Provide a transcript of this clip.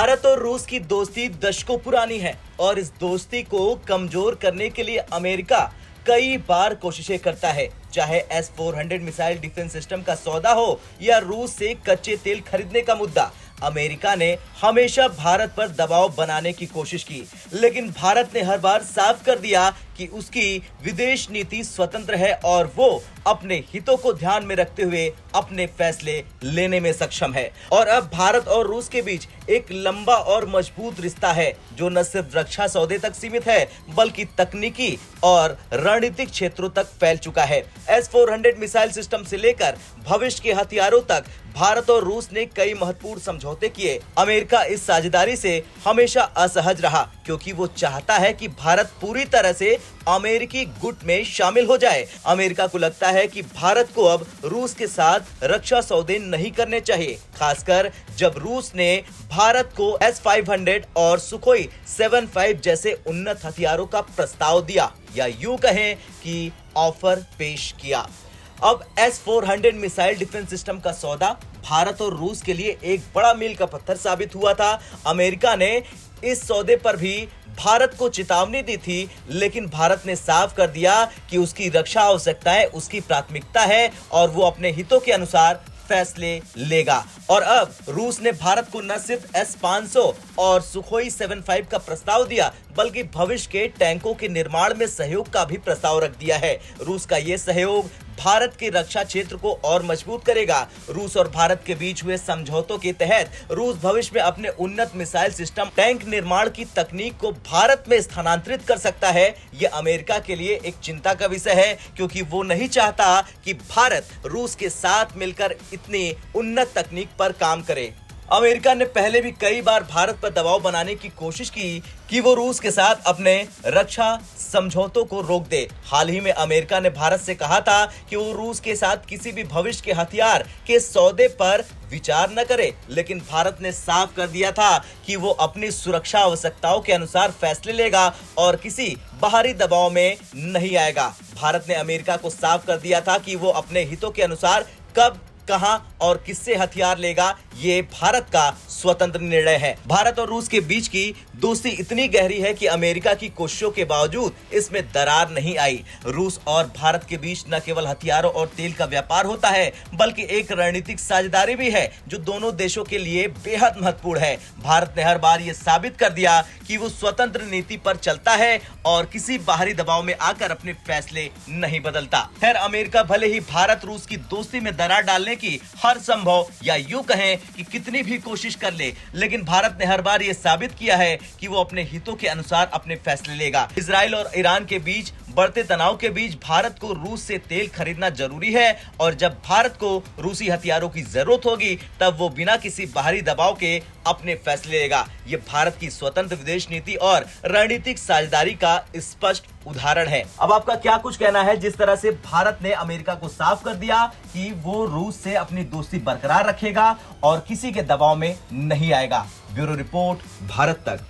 भारत और रूस की दोस्ती दशकों पुरानी है और इस दोस्ती को कमजोर करने के लिए अमेरिका कई बार कोशिशें करता है। चाहे S-400 मिसाइल डिफेंस सिस्टम का सौदा हो या रूस से कच्चे तेल खरीदने का मुद्दा, अमेरिका ने हमेशा भारत पर दबाव बनाने की कोशिश की, लेकिन भारत ने हर बार साफ कर दिया कि उसकी विदेश नीति स्वतंत्र है और वो अपने हितों को ध्यान में रखते हुए अपने फैसले लेने में सक्षम है। और अब भारत और रूस के बीच एक लंबा और मजबूत रिश्ता है जो न सिर्फ रक्षा सौदे तक सीमित है बल्कि तकनीकी और रणनीतिक क्षेत्रों तक फैल चुका है। S-400 मिसाइल सिस्टम से लेकर भविष्य के हथियारों तक भारत और रूस ने कई महत्वपूर्ण समझौते किए। अमेरिका इस साझेदारी से हमेशा असहज रहा क्योंकि वो चाहता है कि भारत पूरी तरह से अमेरिकी गुट में शामिल हो जाए। अमेरिका को लगता है कि भारत को अब रूस के साथ रक्षा सौदे नहीं करने चाहिए, खासकर जब रूस ने भारत को S-500 और सुखोई 75 जैसे उन्नत हथियारों का प्रस्ताव दिया या यूं कहें कि ऑफर पेश किया। अब S-400 मिसाइल डिफेंस सिस्टम का सौदा भारत और रूस के लिए एक बड़ा मील का पत्थर साबित हुआ था। अमेरिका ने इस सौदे पर भी भारत को चेतावनी दी थी, लेकिन भारत ने साफ कर दिया कि उसकी रक्षा आवश्यकताएं उसकी प्राथमिकता है और वो अपने हितों के अनुसार फैसले लेगा। और अब रूस ने भारत को न सिर्फ S-500 और सुखोई 75 का प्रस्ताव दिया बल्कि भविष्य के टैंकों के निर्माण में सहयोग का भी प्रस्ताव रख दिया है। रूस का यह सहयोग भारत के रक्षा क्षेत्र को और मजबूत करेगा। रूस और भारत के बीच हुए समझौतों के तहत रूस भविष्य में अपने उन्नत मिसाइल सिस्टम टैंक निर्माण की तकनीक को भारत में स्थानांतरित कर सकता है। यह अमेरिका के लिए एक चिंता का विषय है क्योंकि वो नहीं चाहता कि भारत रूस के साथ मिलकर इतनी उन्नत तकनीक पर काम करे। अमेरिका ने पहले भी कई बार भारत पर दबाव बनाने की कोशिश की कि वो रूस के साथ अपने रक्षा समझौतों को रोक दे। हाल ही में अमेरिका ने भारत से कहा था कि वो रूस के साथ किसी भी भविष्य के हथियार के सौदे पर विचार न करे, लेकिन भारत ने साफ कर दिया था कि वो अपनी सुरक्षा आवश्यकताओं के अनुसार फैसले लेगा और किसी बाहरी दबाव में नहीं आएगा। भारत ने अमेरिका को साफ कर दिया था कि वो अपने हितों के अनुसार कब, कहां और किससे हथियार लेगा, ये भारत का स्वतंत्र निर्णय है। भारत और रूस के बीच की दोस्ती इतनी गहरी है कि अमेरिका की कोशिशों के बावजूद इसमें दरार नहीं आई। रूस और भारत के बीच न केवल हथियारों और तेल का व्यापार होता है बल्कि एक रणनीतिक साझेदारी भी है जो दोनों देशों के लिए बेहद महत्वपूर्ण है। भारत ने हर बार ये साबित कर दिया कि वो स्वतंत्र नीति पर चलता है और किसी बाहरी दबाव में आकर अपने फैसले नहीं बदलता। खैर, अमेरिका भले ही भारत रूस की दोस्ती में दरार डालने की हर संभव या यूं कहें कि कितनी भी कोशिश कर ले, लेकिन भारत ने हर बार यह साबित किया है कि वो अपने हितों के अनुसार अपने फैसले लेगा। इजराइल और ईरान के बीच बढ़ते तनाव के बीच भारत को रूस से तेल खरीदना जरूरी है और जब भारत को रूसी हथियारों की जरूरत होगी तब वो बिना किसी बाहरी दबाव के अपने फैसले लेगा। ये भारत की स्वतंत्र विदेश नीति और रणनीतिक साझेदारी का स्पष्ट उदाहरण है। अब आपका क्या कुछ कहना है जिस तरह से भारत ने अमेरिका को साफ कर दिया कि वो रूस से अपनी दोस्ती बरकरार रखेगा और किसी के दबाव में नहीं आएगा। ब्यूरो रिपोर्ट, भारत तक।